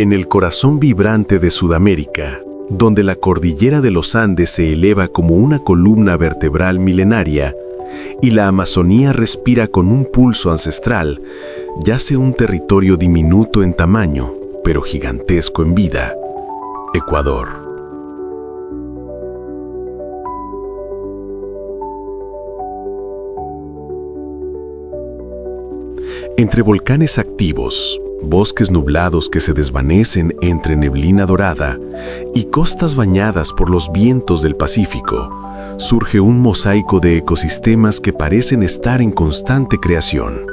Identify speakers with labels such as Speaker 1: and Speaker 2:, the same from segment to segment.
Speaker 1: En el corazón vibrante de Sudamérica, donde la cordillera de los Andes se eleva como una columna vertebral milenaria y la Amazonía respira con un pulso ancestral, yace un territorio diminuto en tamaño, pero gigantesco en vida: Ecuador. Entre volcanes activos, bosques nublados que se desvanecen entre neblina dorada y costas bañadas por los vientos del Pacífico, surge un mosaico de ecosistemas que parecen estar en constante creación.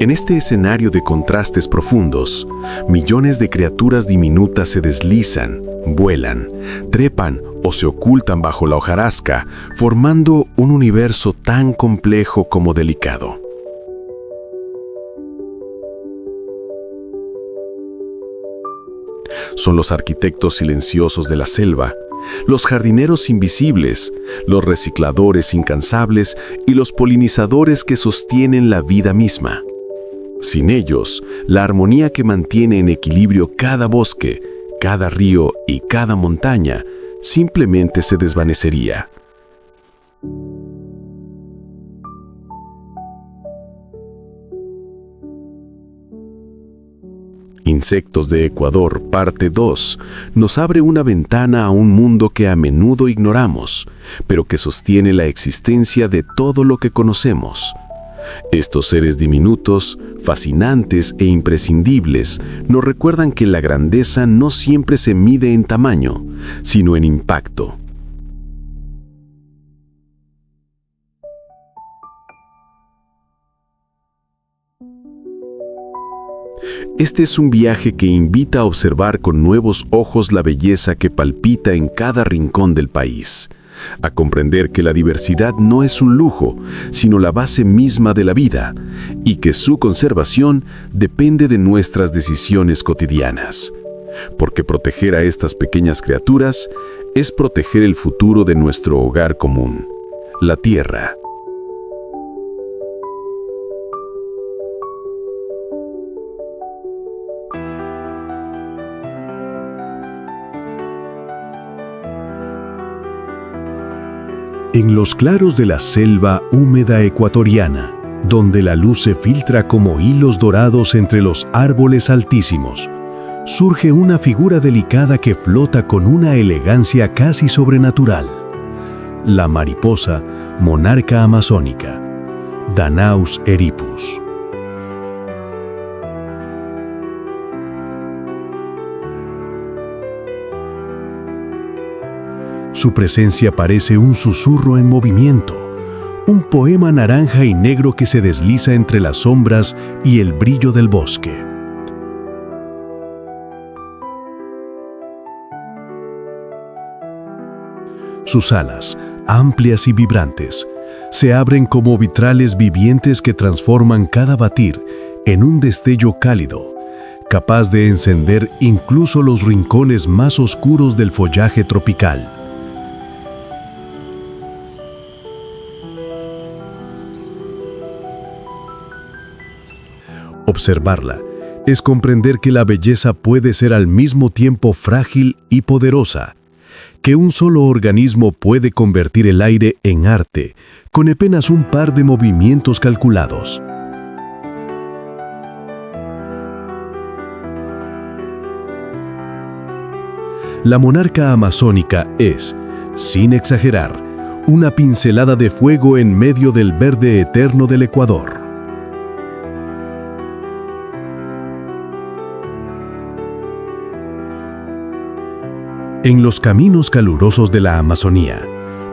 Speaker 1: En este escenario de contrastes profundos, millones de criaturas diminutas se deslizan, vuelan, trepan o se ocultan bajo la hojarasca, formando un universo tan complejo como delicado. Son los arquitectos silenciosos de la selva, los jardineros invisibles, los recicladores incansables y los polinizadores que sostienen la vida misma. Sin ellos, la armonía que mantiene en equilibrio cada bosque, cada río y cada montaña simplemente se desvanecería. Insectos de Ecuador, parte 2, nos abre una ventana a un mundo que a menudo ignoramos, pero que sostiene la existencia de todo lo que conocemos. Estos seres diminutos, fascinantes e imprescindibles nos recuerdan que la grandeza no siempre se mide en tamaño, sino en impacto. Este es un viaje que invita a observar con nuevos ojos la belleza que palpita en cada rincón del país, a comprender que la diversidad no es un lujo, sino la base misma de la vida, y que su conservación depende de nuestras decisiones cotidianas. Porque proteger a estas pequeñas criaturas es proteger el futuro de nuestro hogar común, la Tierra. En los claros de la selva húmeda ecuatoriana, donde la luz se filtra como hilos dorados entre los árboles altísimos, surge una figura delicada que flota con una elegancia casi sobrenatural: la mariposa monarca amazónica, Danaus eripus. Su presencia parece un susurro en movimiento, un poema naranja y negro que se desliza entre las sombras y el brillo del bosque. Sus alas, amplias y vibrantes, se abren como vitrales vivientes que transforman cada batir en un destello cálido, capaz de encender incluso los rincones más oscuros del follaje tropical. Observarla es comprender que la belleza puede ser al mismo tiempo frágil y poderosa, que un solo organismo puede convertir el aire en arte con apenas un par de movimientos calculados. La monarca amazónica es, sin exagerar, una pincelada de fuego en medio del verde eterno del Ecuador. En los caminos calurosos de la Amazonía,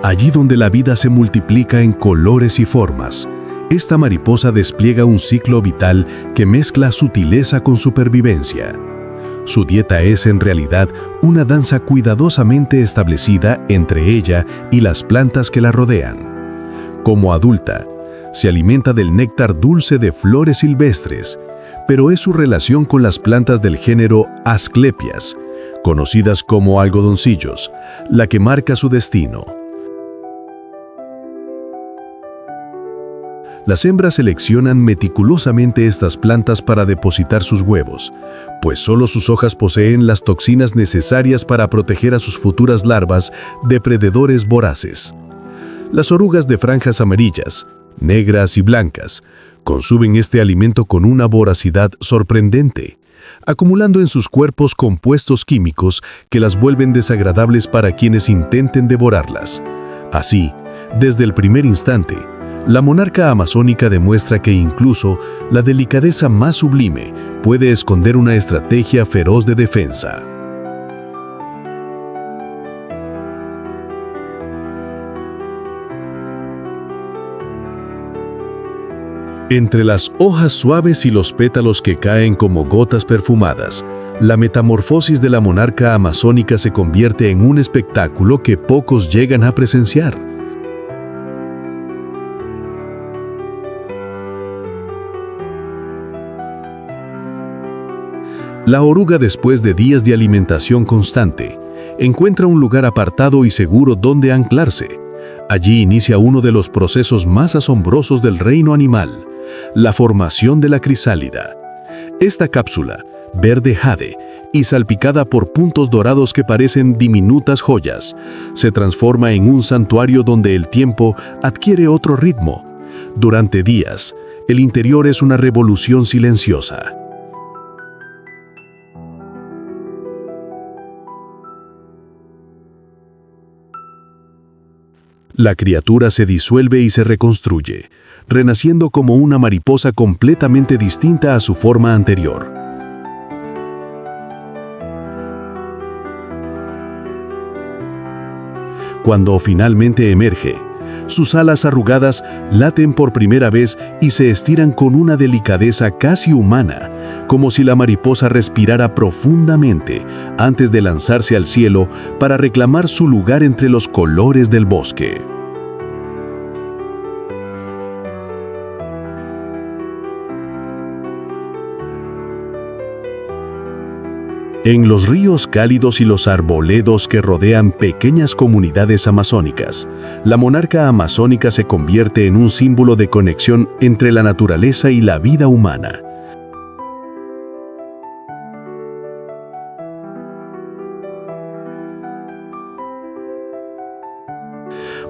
Speaker 1: allí donde la vida se multiplica en colores y formas, esta mariposa despliega un ciclo vital que mezcla sutileza con supervivencia. Su dieta es en realidad una danza cuidadosamente establecida entre ella y las plantas que la rodean. Como adulta, se alimenta del néctar dulce de flores silvestres, pero es su relación con las plantas del género Asclepias, conocidas como algodoncillos, la que marca su destino. Las hembras seleccionan meticulosamente estas plantas para depositar sus huevos, pues solo sus hojas poseen las toxinas necesarias para proteger a sus futuras larvas de predadores voraces. Las orugas de franjas amarillas, negras y blancas consumen este alimento con una voracidad sorprendente, acumulando en sus cuerpos compuestos químicos que las vuelven desagradables para quienes intenten devorarlas. Así, desde el primer instante, la monarca amazónica demuestra que incluso la delicadeza más sublime puede esconder una estrategia feroz de defensa. Entre las hojas suaves y los pétalos que caen como gotas perfumadas, la metamorfosis de la monarca amazónica se convierte en un espectáculo que pocos llegan a presenciar. La oruga, después de días de alimentación constante, encuentra un lugar apartado y seguro donde anclarse. Allí inicia uno de los procesos más asombrosos del reino animal, la formación de la crisálida. Esta cápsula, verde jade y salpicada por puntos dorados que parecen diminutas joyas, se transforma en un santuario donde el tiempo adquiere otro ritmo. Durante días, el interior es una revolución silenciosa. La criatura se disuelve y se reconstruye, renaciendo como una mariposa completamente distinta a su forma anterior. Cuando finalmente emerge, sus alas arrugadas laten por primera vez y se estiran con una delicadeza casi humana, como si la mariposa respirara profundamente antes de lanzarse al cielo para reclamar su lugar entre los colores del bosque. En los ríos cálidos y los arboledos que rodean pequeñas comunidades amazónicas, la monarca amazónica se convierte en un símbolo de conexión entre la naturaleza y la vida humana.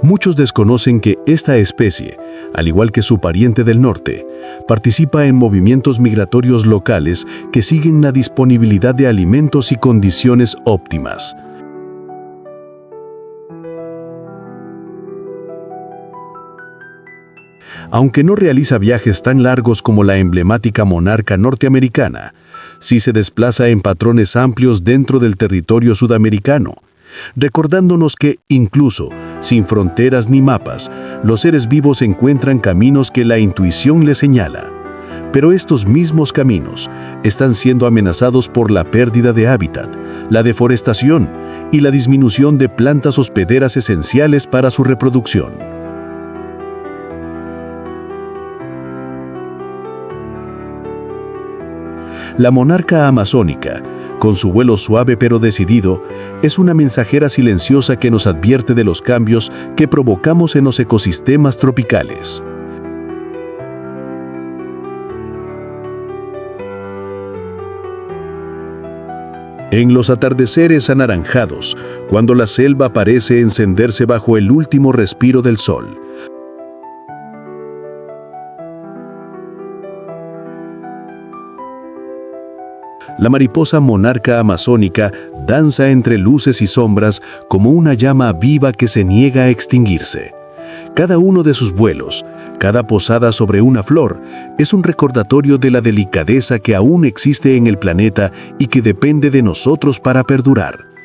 Speaker 1: Muchos desconocen que esta especie, al igual que su pariente del norte, participa en movimientos migratorios locales que siguen la disponibilidad de alimentos y condiciones óptimas. Aunque no realiza viajes tan largos como la emblemática monarca norteamericana, sí se desplaza en patrones amplios dentro del territorio sudamericano, recordándonos que, incluso sin fronteras ni mapas, los seres vivos encuentran caminos que la intuición les señala. Pero estos mismos caminos están siendo amenazados por la pérdida de hábitat, la deforestación y la disminución de plantas hospederas esenciales para su reproducción. La monarca amazónica, con su vuelo suave pero decidido, es una mensajera silenciosa que nos advierte de los cambios que provocamos en los ecosistemas tropicales. En los atardeceres anaranjados, cuando la selva parece encenderse bajo el último respiro del sol, la mariposa monarca amazónica danza entre luces y sombras como una llama viva que se niega a extinguirse. Cada uno de sus vuelos, cada posada sobre una flor, es un recordatorio de la delicadeza que aún existe en el planeta y que depende de nosotros para perdurar.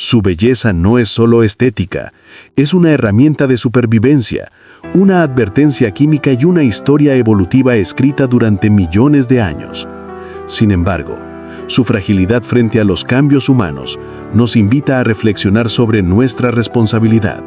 Speaker 1: Su belleza no es solo estética, es una herramienta de supervivencia, una advertencia química y una historia evolutiva escrita durante millones de años. Sin embargo, su fragilidad frente a los cambios humanos nos invita a reflexionar sobre nuestra responsabilidad.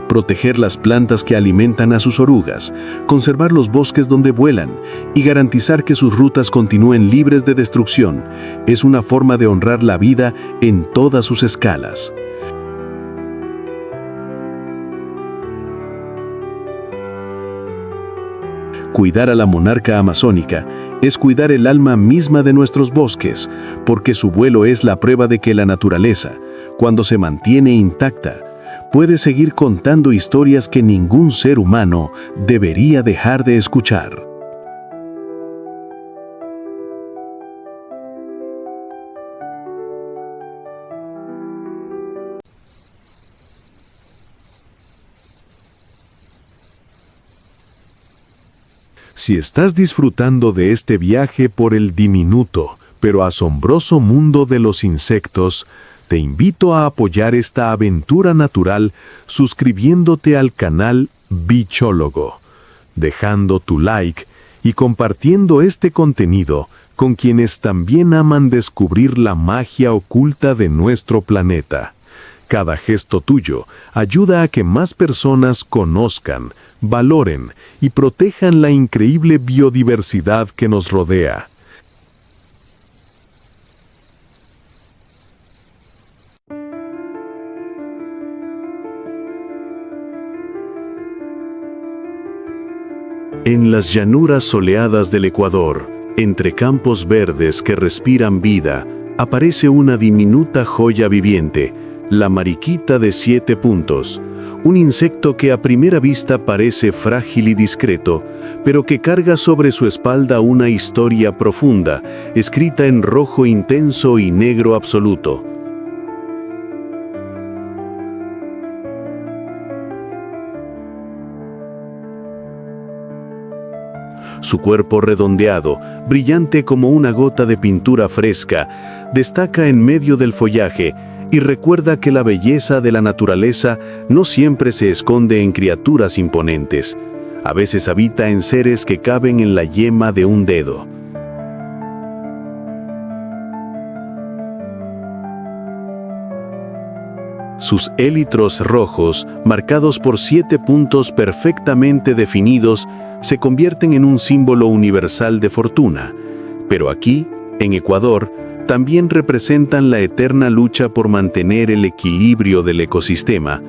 Speaker 1: proteger las plantas que alimentan a sus orugas, conservar los bosques donde vuelan y garantizar que sus rutas continúen libres de destrucción es una forma de honrar la vida en todas sus escalas. Cuidar a la monarca amazónica es cuidar el alma misma de nuestros bosques, porque su vuelo es la prueba de que la naturaleza, cuando se mantiene intacta, puede seguir contando historias que ningún ser humano debería dejar de escuchar. Si estás disfrutando de este viaje por el diminuto, pero asombroso mundo de los insectos, te invito a apoyar esta aventura natural suscribiéndote al canal Bichólogo, dejando tu like y compartiendo este contenido con quienes también aman descubrir la magia oculta de nuestro planeta. Cada gesto tuyo ayuda a que más personas conozcan, valoren y protejan la increíble biodiversidad que nos rodea. En las llanuras soleadas del Ecuador, entre campos verdes que respiran vida, aparece una diminuta joya viviente, la mariquita de 7 puntos, un insecto que a primera vista parece frágil y discreto, pero que carga sobre su espalda una historia profunda, escrita en rojo intenso y negro absoluto. Su cuerpo redondeado, brillante como una gota de pintura fresca, destaca en medio del follaje y recuerda que la belleza de la naturaleza no siempre se esconde en criaturas imponentes. A veces habita en seres que caben en la yema de un dedo. Sus élitros rojos, marcados por 7 puntos perfectamente definidos, se convierten en un símbolo universal de fortuna. Pero aquí, en Ecuador, también representan la eterna lucha por mantener el equilibrio del ecosistema.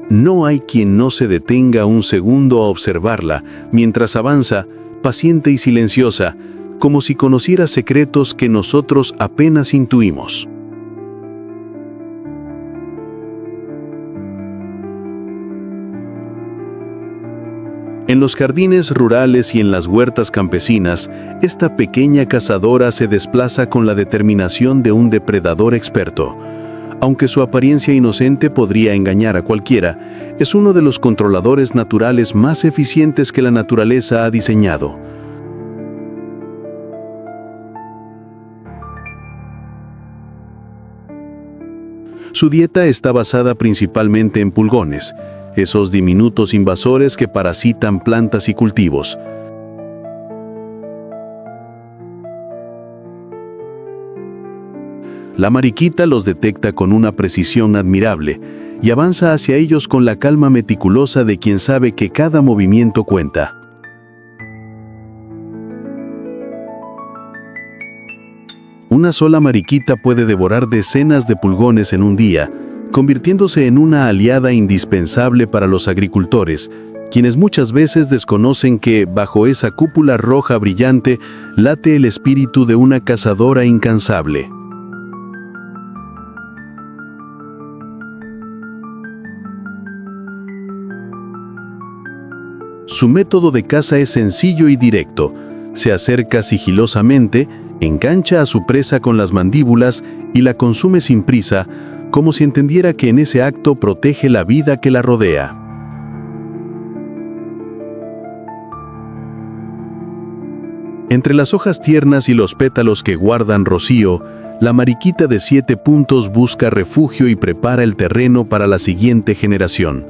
Speaker 1: No hay quien no se detenga un segundo a observarla mientras avanza, paciente y silenciosa, como si conociera secretos que nosotros apenas intuimos. En los jardines rurales y en las huertas campesinas, esta pequeña cazadora se desplaza con la determinación de un depredador experto. Aunque su apariencia inocente podría engañar a cualquiera, es uno de los controladores naturales más eficientes que la naturaleza ha diseñado. Su dieta está basada principalmente en pulgones, esos diminutos invasores que parasitan plantas y cultivos. La mariquita los detecta con una precisión admirable y avanza hacia ellos con la calma meticulosa de quien sabe que cada movimiento cuenta. Una sola mariquita puede devorar decenas de pulgones en un día, convirtiéndose en una aliada indispensable para los agricultores, quienes muchas veces desconocen que, bajo esa cúpula roja brillante, late el espíritu de una cazadora incansable. Su método de caza es sencillo y directo. Se acerca sigilosamente, engancha a su presa con las mandíbulas y la consume sin prisa, como si entendiera que en ese acto protege la vida que la rodea. Entre las hojas tiernas y los pétalos que guardan rocío, la mariquita de 7 puntos busca refugio y prepara el terreno para la siguiente generación.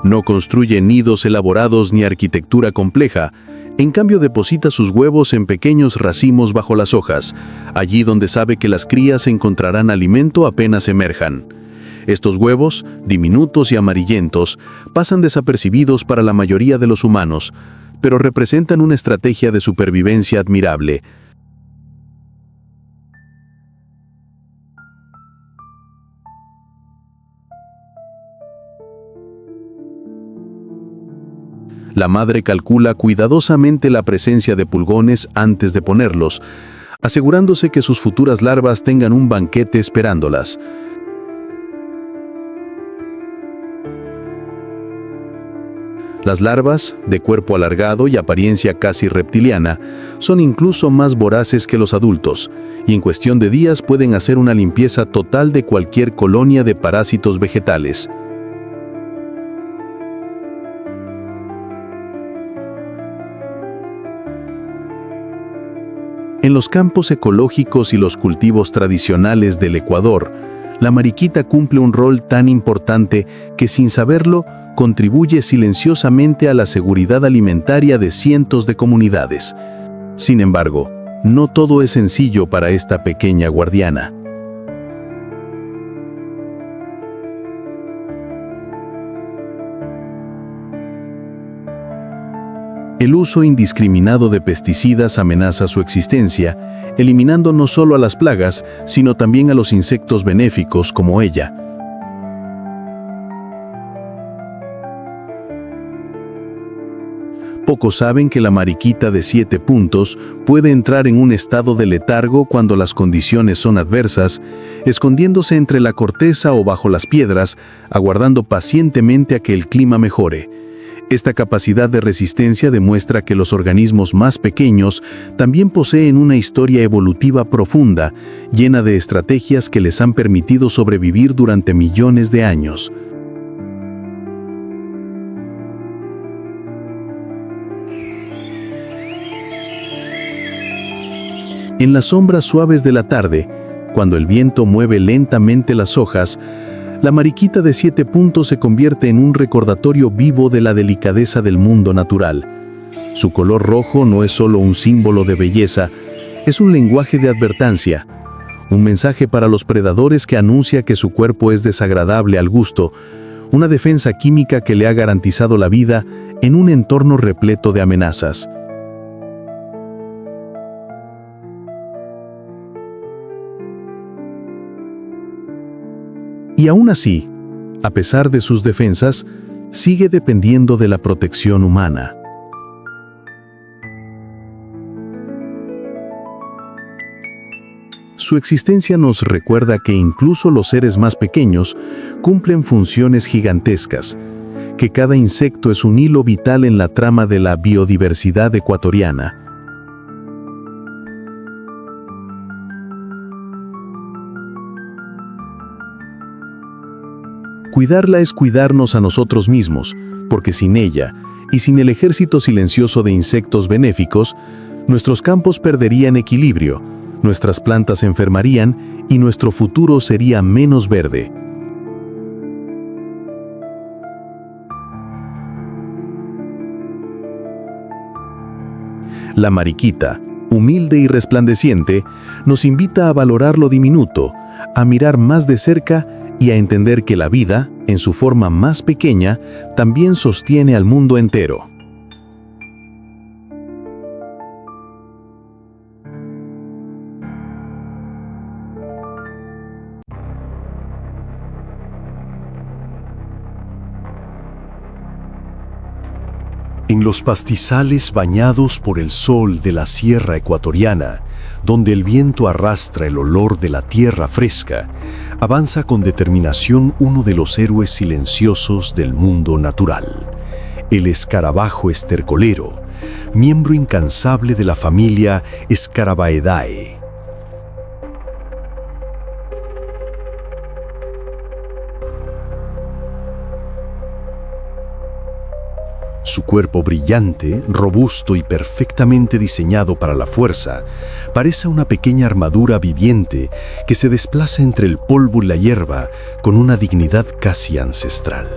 Speaker 1: No construye nidos elaborados ni arquitectura compleja, en cambio deposita sus huevos en pequeños racimos bajo las hojas, allí donde sabe que las crías encontrarán alimento apenas emerjan. Estos huevos, diminutos y amarillentos, pasan desapercibidos para la mayoría de los humanos, pero representan una estrategia de supervivencia admirable. La madre calcula cuidadosamente la presencia de pulgones antes de ponerlos, asegurándose que sus futuras larvas tengan un banquete esperándolas. Las larvas, de cuerpo alargado y apariencia casi reptiliana, son incluso más voraces que los adultos, y en cuestión de días pueden hacer una limpieza total de cualquier colonia de parásitos vegetales. En los campos ecológicos y los cultivos tradicionales del Ecuador, la mariquita cumple un rol tan importante que, sin saberlo, contribuye silenciosamente a la seguridad alimentaria de cientos de comunidades. Sin embargo, no todo es sencillo para esta pequeña guardiana. El uso indiscriminado de pesticidas amenaza su existencia, eliminando no solo a las plagas, sino también a los insectos benéficos como ella. Pocos saben que la mariquita de 7 puntos puede entrar en un estado de letargo cuando las condiciones son adversas, escondiéndose entre la corteza o bajo las piedras, aguardando pacientemente a que el clima mejore. Esta capacidad de resistencia demuestra que los organismos más pequeños también poseen una historia evolutiva profunda, llena de estrategias que les han permitido sobrevivir durante millones de años. En las sombras suaves de la tarde, cuando el viento mueve lentamente las hojas, la mariquita de 7 puntos se convierte en un recordatorio vivo de la delicadeza del mundo natural. Su color rojo no es solo un símbolo de belleza, es un lenguaje de advertencia, un mensaje para los predadores que anuncia que su cuerpo es desagradable al gusto, una defensa química que le ha garantizado la vida en un entorno repleto de amenazas. Y aún así, a pesar de sus defensas, sigue dependiendo de la protección humana. Su existencia nos recuerda que incluso los seres más pequeños cumplen funciones gigantescas, que cada insecto es un hilo vital en la trama de la biodiversidad ecuatoriana. Cuidarla es cuidarnos a nosotros mismos, porque sin ella, y sin el ejército silencioso de insectos benéficos, nuestros campos perderían equilibrio, nuestras plantas se enfermarían y nuestro futuro sería menos verde. La mariquita, humilde y resplandeciente, nos invita a valorar lo diminuto, a mirar más de cerca y a entender que la vida, en su forma más pequeña, también sostiene al mundo entero.
Speaker 2: En los pastizales bañados por el sol de la sierra ecuatoriana, donde el viento arrastra el olor de la tierra fresca, avanza con determinación uno de los héroes silenciosos del mundo natural, el escarabajo estercolero, miembro incansable de la familia Scarabaeidae. Su cuerpo brillante, robusto y perfectamente diseñado para la fuerza, parece una pequeña armadura viviente que se desplaza entre el polvo y la hierba con una dignidad casi ancestral.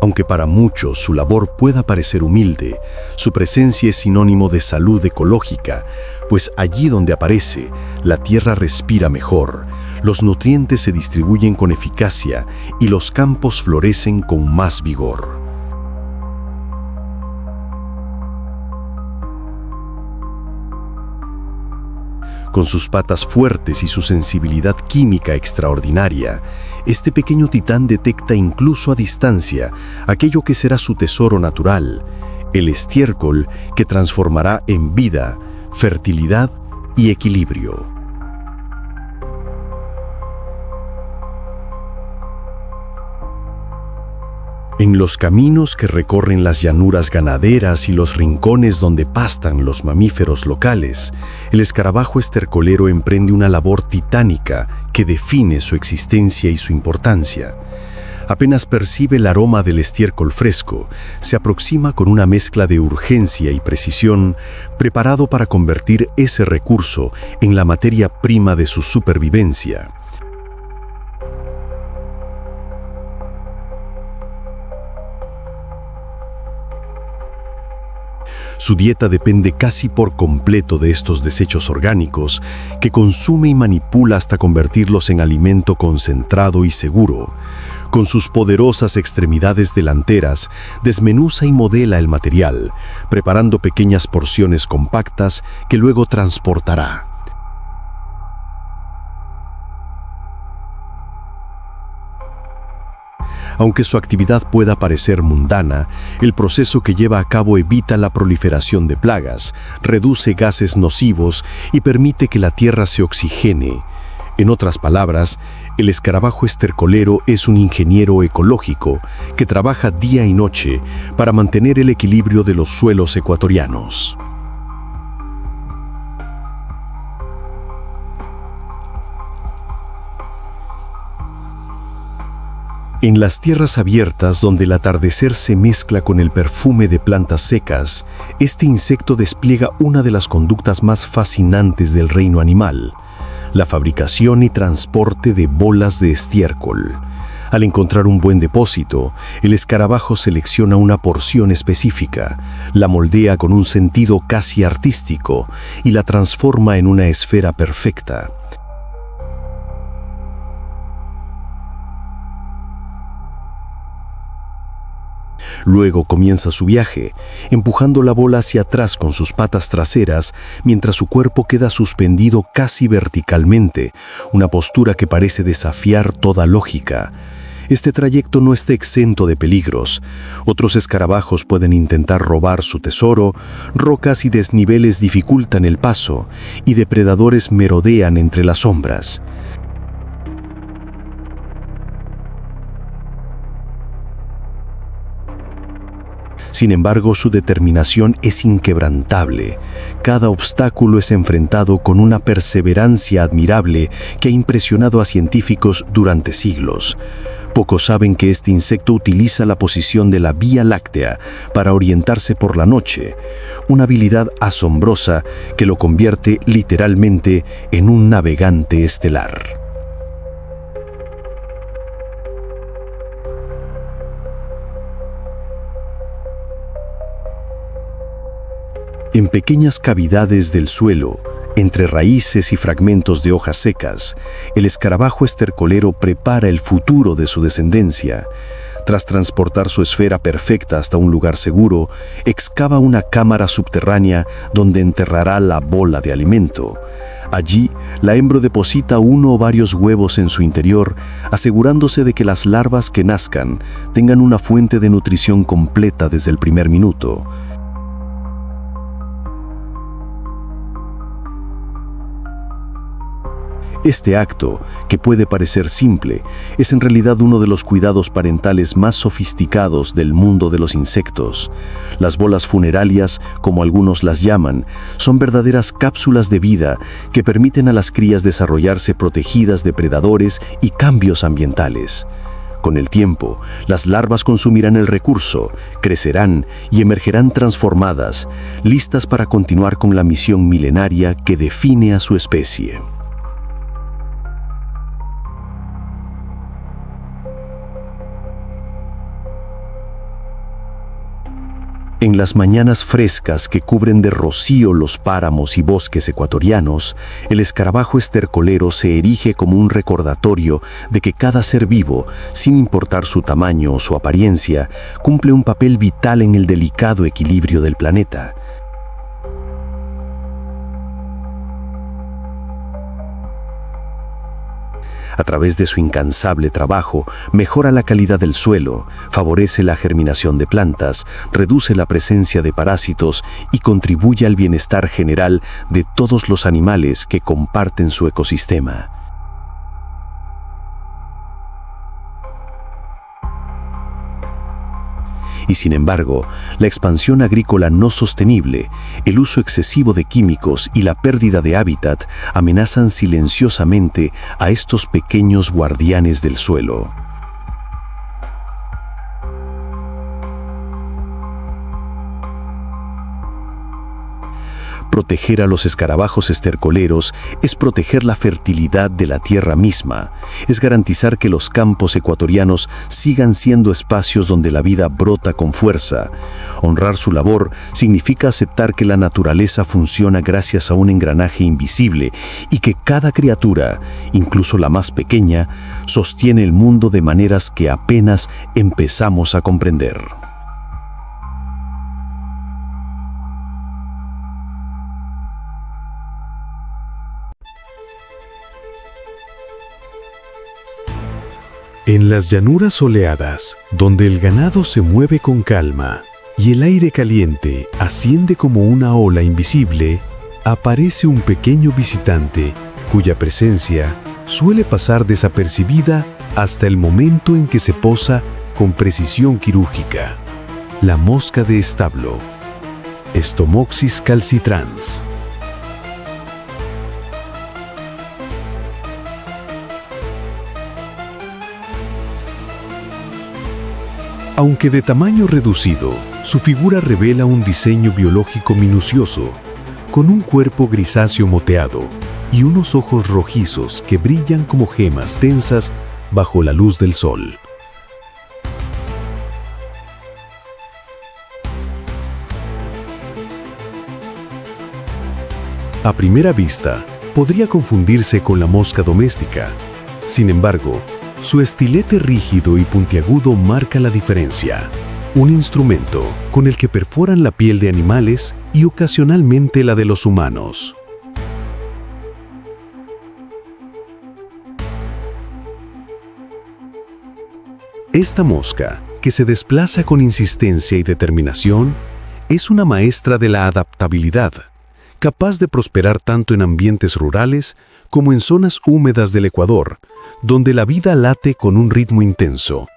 Speaker 2: Aunque para muchos su labor pueda parecer humilde, su presencia es sinónimo de salud ecológica, pues allí donde aparece, la tierra respira mejor, los nutrientes se distribuyen con eficacia y los campos florecen con más vigor. Con sus patas fuertes y su sensibilidad química extraordinaria, este pequeño titán detecta incluso a distancia aquello que será su tesoro natural, el estiércol que transformará en vida, fertilidad y equilibrio. En los caminos que recorren las llanuras ganaderas y los rincones donde pastan los mamíferos locales, el escarabajo estercolero emprende una labor titánica que define su existencia y su importancia. Apenas percibe el aroma del estiércol fresco, se aproxima con una mezcla de urgencia y precisión, preparado para convertir ese recurso en la materia prima de su supervivencia. Su dieta depende casi por completo de estos desechos orgánicos que consume y manipula hasta convertirlos en alimento concentrado y seguro. Con sus poderosas extremidades delanteras, desmenuza y modela el material, preparando pequeñas porciones compactas que luego transportará. Aunque su actividad pueda parecer mundana, el proceso que lleva a cabo evita la proliferación de plagas, reduce gases nocivos y permite que la tierra se oxigene. En otras palabras, el escarabajo estercolero es un ingeniero ecológico que trabaja día y noche para mantener el equilibrio de los suelos ecuatorianos. En las tierras abiertas donde el atardecer se mezcla con el perfume de plantas secas, este insecto despliega una de las conductas más fascinantes del reino animal: la fabricación y transporte de bolas de estiércol. Al encontrar un buen depósito, el escarabajo selecciona una porción específica, la moldea con un sentido casi artístico y la transforma en una esfera perfecta. Luego comienza su viaje, empujando la bola hacia atrás con sus patas traseras, mientras su cuerpo queda suspendido casi verticalmente, una postura que parece desafiar toda lógica. Este trayecto no está exento de peligros. Otros escarabajos pueden intentar robar su tesoro, rocas y desniveles dificultan el paso, y depredadores merodean entre las sombras. Sin embargo, su determinación es inquebrantable. Cada obstáculo es enfrentado con una perseverancia admirable que ha impresionado a científicos durante siglos. Pocos saben que este insecto utiliza la posición de la Vía Láctea para orientarse por la noche, una habilidad asombrosa que lo convierte literalmente en un navegante estelar. En pequeñas cavidades del suelo, entre raíces y fragmentos de hojas secas, el escarabajo estercolero prepara el futuro de su descendencia. Tras transportar su esfera perfecta hasta un lugar seguro, excava una cámara subterránea donde enterrará la bola de alimento. Allí, la hembra deposita uno o varios huevos en su interior, asegurándose de que las larvas que nazcan tengan una fuente de nutrición completa desde el primer minuto. Este acto, que puede parecer simple, es en realidad uno de los cuidados parentales más sofisticados del mundo de los insectos. Las bolas funerarias, como algunos las llaman, son verdaderas cápsulas de vida que permiten a las crías desarrollarse protegidas de predadores y cambios ambientales. Con el tiempo, las larvas consumirán el recurso, crecerán y emergerán transformadas, listas para continuar con la misión milenaria que define a su especie. En las mañanas frescas que cubren de rocío los páramos y bosques ecuatorianos, el escarabajo estercolero se erige como un recordatorio de que cada ser vivo, sin importar su tamaño o su apariencia, cumple un papel vital en el delicado equilibrio del planeta. A través de su incansable trabajo, mejora la calidad del suelo, favorece la germinación de plantas, reduce la presencia de parásitos y contribuye al bienestar general de todos los animales que comparten su ecosistema. Y sin embargo, la expansión agrícola no sostenible, el uso excesivo de químicos y la pérdida de hábitat amenazan silenciosamente a estos pequeños guardianes del suelo. Proteger a los escarabajos estercoleros es proteger la fertilidad de la tierra misma, es garantizar que los campos ecuatorianos sigan siendo espacios donde la vida brota con fuerza. Honrar su labor significa aceptar que la naturaleza funciona gracias a un engranaje invisible y que cada criatura, incluso la más pequeña, sostiene el mundo de maneras que apenas empezamos a comprender.
Speaker 1: En las llanuras soleadas, donde el ganado se mueve con calma y el aire caliente asciende como una ola invisible, aparece un pequeño visitante cuya presencia suele pasar desapercibida hasta el momento en que se posa con precisión quirúrgica: la mosca de establo, Stomoxys calcitrans. Aunque de tamaño reducido, su figura revela un diseño biológico minucioso, con un cuerpo grisáceo moteado y unos ojos rojizos que brillan como gemas tensas bajo la luz del sol. A primera vista, podría confundirse con la mosca doméstica. Sin embargo, su estilete rígido y puntiagudo marca la diferencia. Un instrumento con el que perforan la piel de animales y ocasionalmente la de los humanos. Esta mosca, que se desplaza con insistencia y determinación, es una maestra de la adaptabilidad, capaz de prosperar tanto en ambientes rurales como en zonas húmedas del Ecuador, donde la vida late con un ritmo intenso.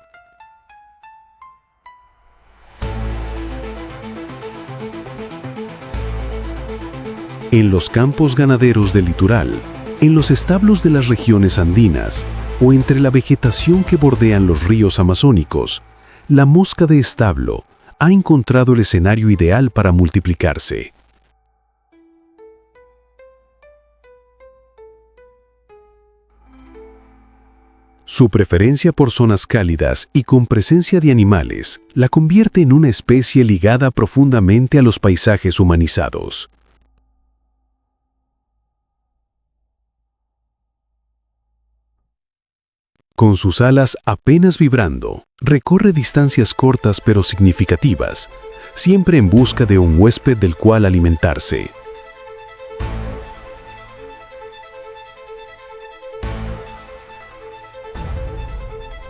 Speaker 1: En los campos ganaderos del litoral, en los establos de las regiones andinas o entre la vegetación que bordean los ríos amazónicos, la mosca de establo ha encontrado el escenario ideal para multiplicarse. Su preferencia por zonas cálidas y con presencia de animales la convierte en una especie ligada profundamente a los paisajes humanizados. Con sus alas apenas vibrando, recorre distancias cortas pero significativas, siempre en busca de un huésped del cual alimentarse.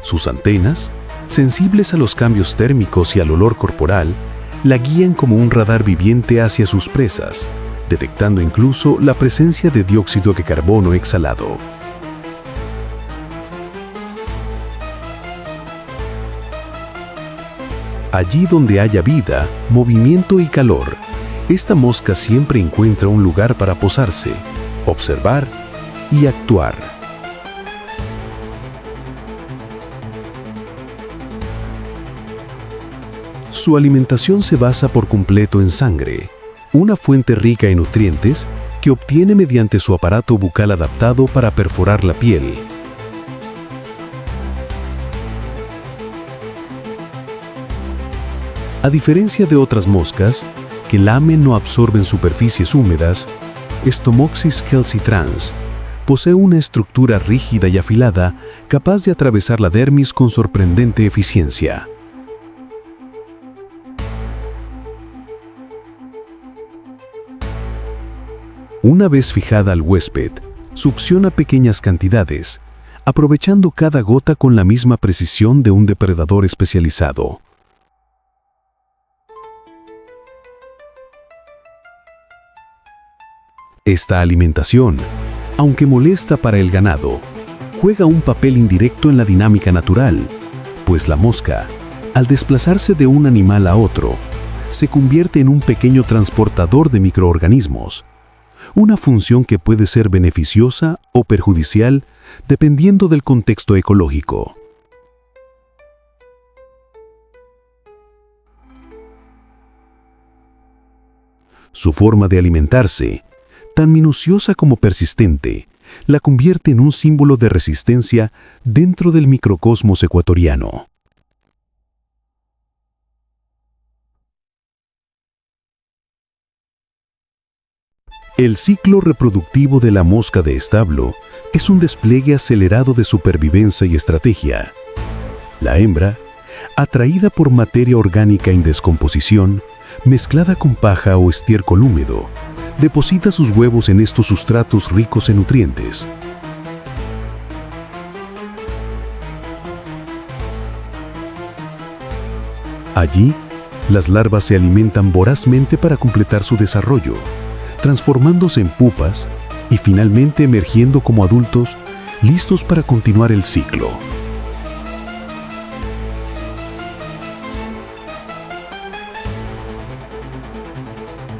Speaker 1: Sus antenas, sensibles a los cambios térmicos y al olor corporal, la guían como un radar viviente hacia sus presas, detectando incluso la presencia de dióxido de carbono exhalado. Allí donde haya vida, movimiento y calor, esta mosca siempre encuentra un lugar para posarse, observar y actuar. Su alimentación se basa por completo en sangre, una fuente rica en nutrientes que obtiene mediante su aparato bucal adaptado para perforar la piel. A diferencia de otras moscas, que lamen o absorben superficies húmedas, Stomoxys calcitrans posee una estructura rígida y afilada capaz de atravesar la dermis con sorprendente eficiencia. Una vez fijada al huésped, succiona pequeñas cantidades, aprovechando cada gota con la misma precisión de un depredador especializado. Esta alimentación, aunque molesta para el ganado, juega un papel indirecto en la dinámica natural, pues la mosca, al desplazarse de un animal a otro, se convierte en un pequeño transportador de microorganismos, una función que puede ser beneficiosa o perjudicial dependiendo del contexto ecológico. Su forma de alimentarse, tan minuciosa como persistente, la convierte en un símbolo de resistencia dentro del microcosmos ecuatoriano. El ciclo reproductivo de la mosca de establo es un despliegue acelerado de supervivencia y estrategia. La hembra, atraída por materia orgánica en descomposición, mezclada con paja o estiércol húmedo, deposita sus huevos en estos sustratos ricos en nutrientes. Allí, las larvas se alimentan vorazmente para completar su desarrollo, transformándose en pupas y finalmente emergiendo como adultos listos para continuar el ciclo.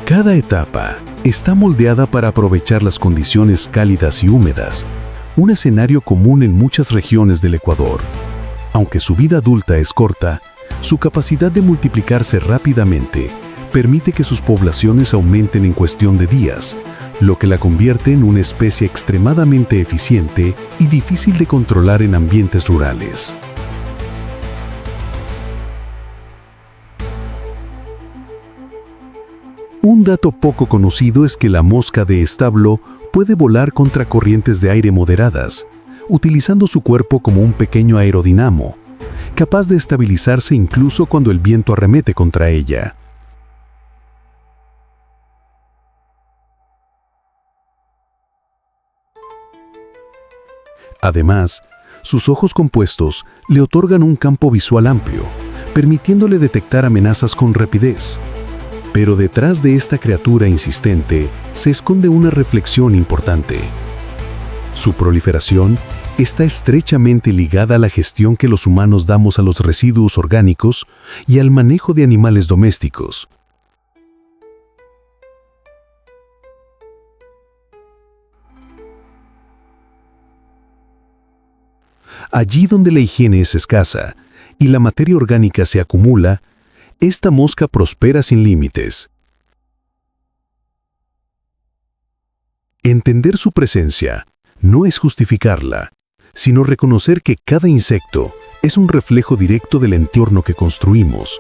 Speaker 1: Cada etapa está moldeada para aprovechar las condiciones cálidas y húmedas, un escenario común en muchas regiones del Ecuador. Aunque su vida adulta es corta, su capacidad de multiplicarse rápidamente permite que sus poblaciones aumenten en cuestión de días, lo que la convierte en una especie extremadamente eficiente y difícil de controlar en ambientes rurales. Un dato poco conocido es que la mosca de establo puede volar contra corrientes de aire moderadas, utilizando su cuerpo como un pequeño aerodinamo, capaz de estabilizarse incluso cuando el viento arremete contra ella. Además, sus ojos compuestos le otorgan un campo visual amplio, permitiéndole detectar amenazas con rapidez. Pero detrás de esta criatura insistente se esconde una reflexión importante. Su proliferación está estrechamente ligada a la gestión que los humanos damos a los residuos orgánicos y al manejo de animales domésticos. Allí donde la higiene es escasa y la materia orgánica se acumula, esta mosca prospera sin límites. Entender su presencia no es justificarla, sino reconocer que cada insecto es un reflejo directo del entorno que construimos.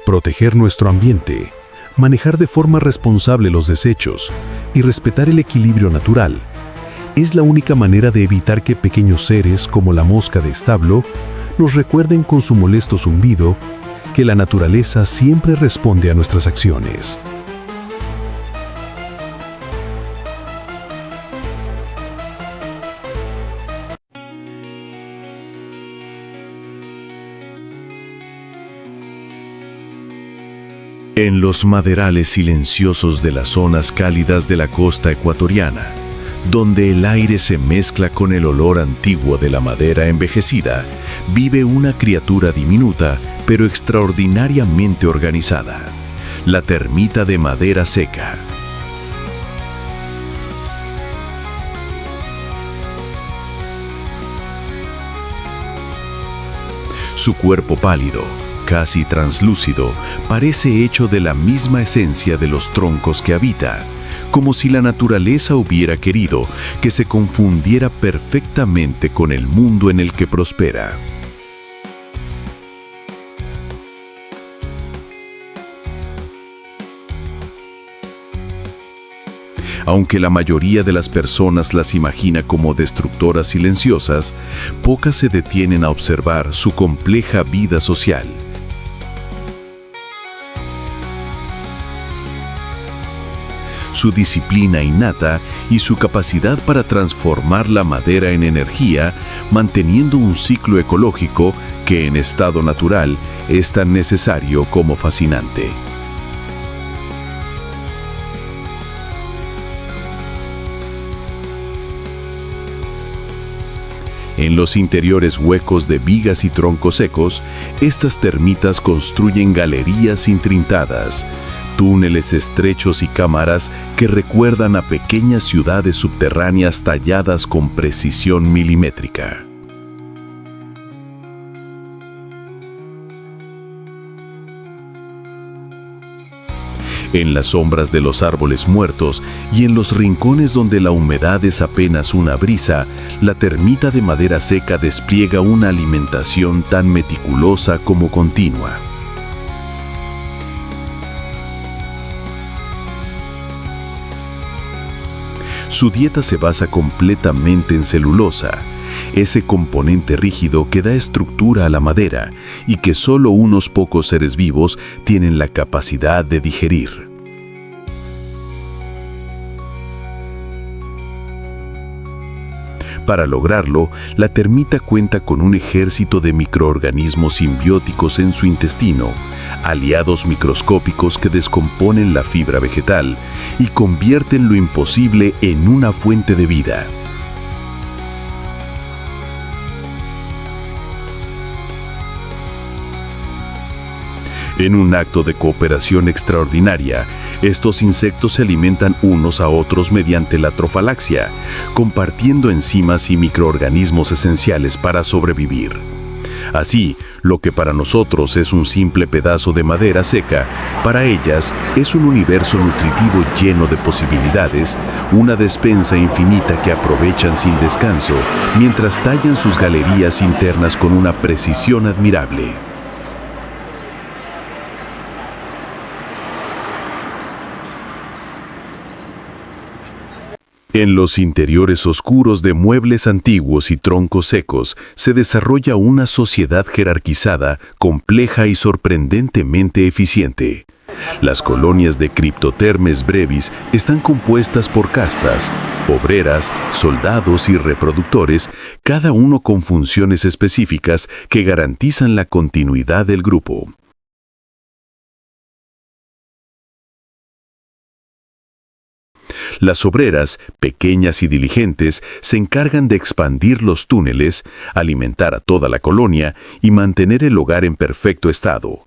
Speaker 1: Proteger nuestro ambiente, manejar de forma responsable los desechos y respetar el equilibrio natural es la única manera de evitar que pequeños seres como la mosca de establo nos recuerden con su molesto zumbido que la naturaleza siempre responde a nuestras acciones.
Speaker 2: En los maderales silenciosos de las zonas cálidas de la costa ecuatoriana, donde el aire se mezcla con el olor antiguo de la madera envejecida, vive una criatura diminuta pero extraordinariamente organizada, la termita de madera seca. Su cuerpo pálido, casi translúcido, parece hecho de la misma esencia de los troncos que habita,
Speaker 1: como si la naturaleza hubiera querido que se confundiera perfectamente con el mundo en el que prospera. Aunque la mayoría de las personas las imagina como destructoras silenciosas, pocas se detienen a observar su compleja vida social. Su disciplina innata y su capacidad para transformar la madera en energía, manteniendo un ciclo ecológico que en estado natural es tan necesario como fascinante. En los interiores huecos de vigas y troncos secos, estas termitas construyen galerías intrincadas, túneles estrechos y cámaras que recuerdan a pequeñas ciudades subterráneas talladas con precisión milimétrica. En las sombras de los árboles muertos y en los rincones donde la humedad es apenas una brisa, la termita de madera seca despliega una alimentación tan meticulosa como continua. Su dieta se basa completamente en celulosa, ese componente rígido que da estructura a la madera y que solo unos pocos seres vivos tienen la capacidad de digerir. Para lograrlo, la termita cuenta con un ejército de microorganismos simbióticos en su intestino, aliados microscópicos que descomponen la fibra vegetal y convierten lo imposible en una fuente de vida. En un acto de cooperación extraordinaria, estos insectos se alimentan unos a otros mediante la trofalaxia, compartiendo enzimas y microorganismos esenciales para sobrevivir. Así, lo que para nosotros es un simple pedazo de madera seca, para ellas es un universo nutritivo lleno de posibilidades, una despensa infinita que aprovechan sin descanso, mientras tallan sus galerías internas con una precisión admirable. En los interiores oscuros de muebles antiguos y troncos secos se desarrolla una sociedad jerarquizada, compleja y sorprendentemente eficiente. Las colonias de Cryptothermes brevis están compuestas por castas, obreras, soldados y reproductores, cada uno con funciones específicas que garantizan la continuidad del grupo. Las obreras, pequeñas y diligentes, se encargan de expandir los túneles, alimentar a toda la colonia y mantener el hogar en perfecto estado.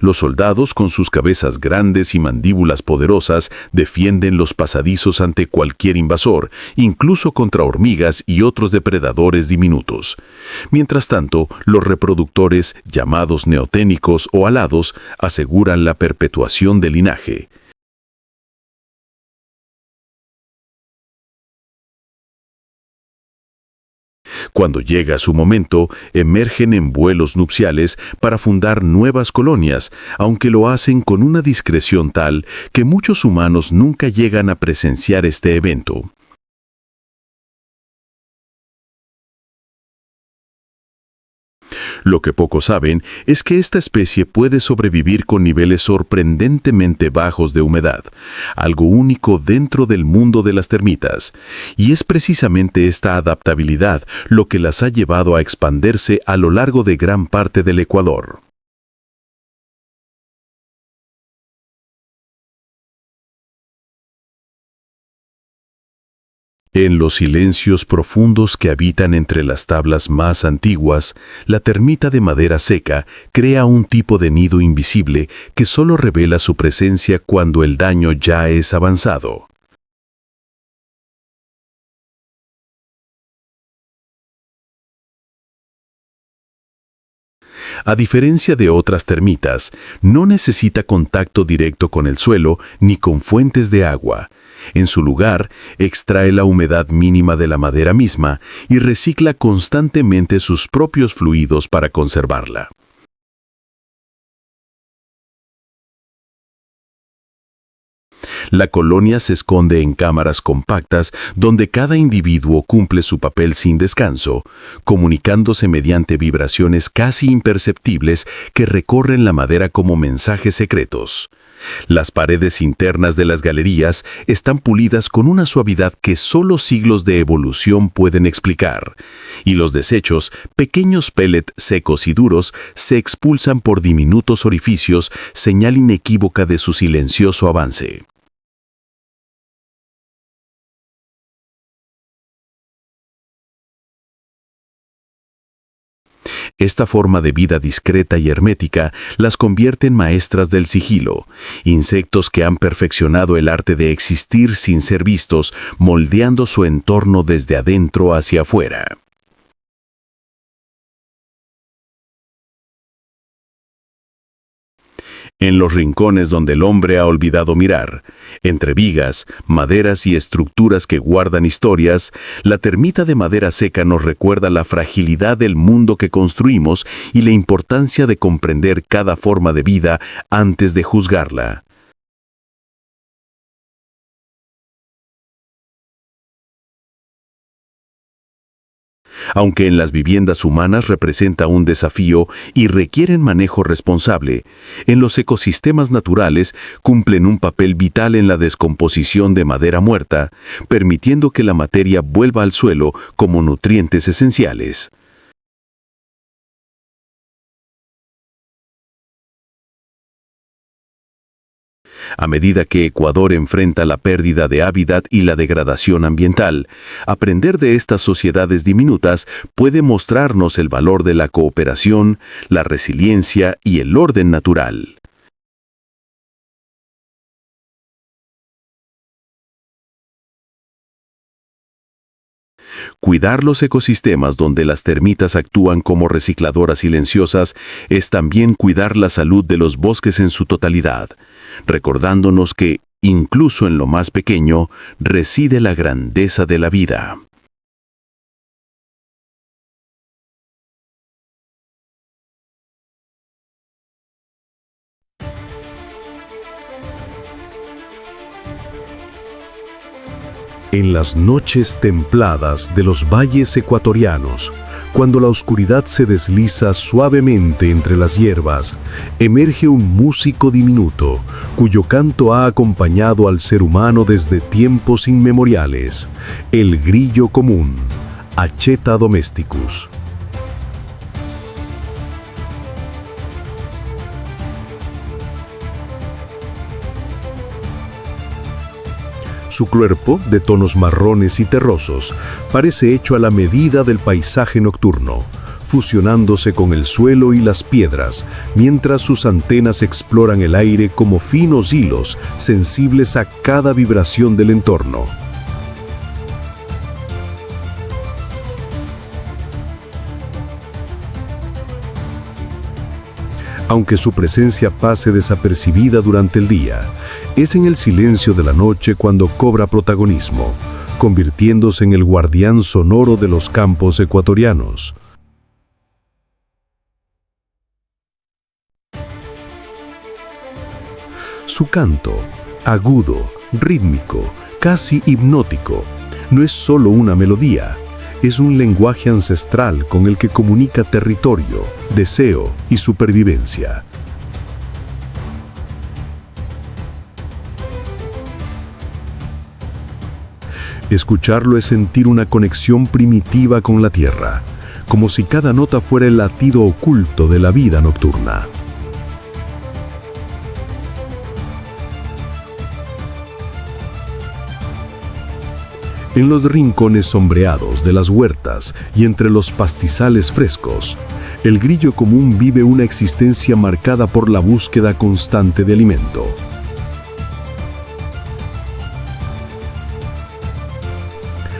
Speaker 1: Los soldados, con sus cabezas grandes y mandíbulas poderosas, defienden los pasadizos ante cualquier invasor, incluso contra hormigas y otros depredadores diminutos. Mientras tanto, los reproductores, llamados neoténicos o alados, aseguran la perpetuación del linaje. Cuando llega su momento, emergen en vuelos nupciales para fundar nuevas colonias, aunque lo hacen con una discreción tal que muchos humanos nunca llegan a presenciar este evento. Lo que pocos saben es que esta especie puede sobrevivir con niveles sorprendentemente bajos de humedad, algo único dentro del mundo de las termitas, y es precisamente esta adaptabilidad lo que las ha llevado a expandirse a lo largo de gran parte del Ecuador. En los silencios profundos que habitan entre las tablas más antiguas, la termita de madera seca crea un tipo de nido invisible que solo revela su presencia cuando el daño ya es avanzado. A diferencia de otras termitas, no necesita contacto directo con el suelo ni con fuentes de agua. En su lugar, extrae la humedad mínima de la madera misma y recicla constantemente sus propios fluidos para conservarla. La colonia se esconde en cámaras compactas donde cada individuo cumple su papel sin descanso, comunicándose mediante vibraciones casi imperceptibles que recorren la madera como mensajes secretos. Las paredes internas de las galerías están pulidas con una suavidad que solo siglos de evolución pueden explicar, y los desechos, pequeños pellets secos y duros, se expulsan por diminutos orificios, señal inequívoca de su silencioso avance. Esta forma de vida discreta y hermética las convierte en maestras del sigilo, insectos que han perfeccionado el arte de existir sin ser vistos, moldeando su entorno desde adentro hacia afuera. En los rincones donde el hombre ha olvidado mirar, entre vigas, maderas y estructuras que guardan historias, la termita de madera seca nos recuerda la fragilidad del mundo que construimos y la importancia de comprender cada forma de vida antes de juzgarla. Aunque en las viviendas humanas representa un desafío y requieren manejo responsable, en los ecosistemas naturales cumplen un papel vital en la descomposición de madera muerta, permitiendo que la materia vuelva al suelo como nutrientes esenciales. A medida que Ecuador enfrenta la pérdida de hábitat y la degradación ambiental, aprender de estas sociedades diminutas puede mostrarnos el valor de la cooperación, la resiliencia y el orden natural. Cuidar los ecosistemas donde las termitas actúan como recicladoras silenciosas es también cuidar la salud de los bosques en su totalidad, recordándonos que, incluso en lo más pequeño, reside la grandeza de la vida.
Speaker 2: En las noches templadas de los valles ecuatorianos, cuando la oscuridad se desliza suavemente entre las hierbas, emerge un músico diminuto, cuyo canto ha acompañado al ser humano desde tiempos inmemoriales, el grillo común, Acheta domesticus. Su cuerpo, de tonos marrones y terrosos, parece hecho a la medida del paisaje nocturno, fusionándose con el suelo y las piedras, mientras sus antenas exploran el aire como finos hilos sensibles a cada vibración del entorno. Aunque su presencia pase desapercibida durante el día, es en el silencio de la noche cuando cobra protagonismo, convirtiéndose en el guardián sonoro de los campos ecuatorianos. Su canto, agudo, rítmico, casi hipnótico, no es solo una melodía, es un lenguaje ancestral con el que comunica territorio, deseo y supervivencia. Escucharlo es sentir una conexión primitiva con la tierra, como si cada nota fuera el latido oculto de la vida nocturna. En los rincones sombreados de las huertas y entre los pastizales frescos, el grillo común vive una existencia marcada por la búsqueda constante de alimento.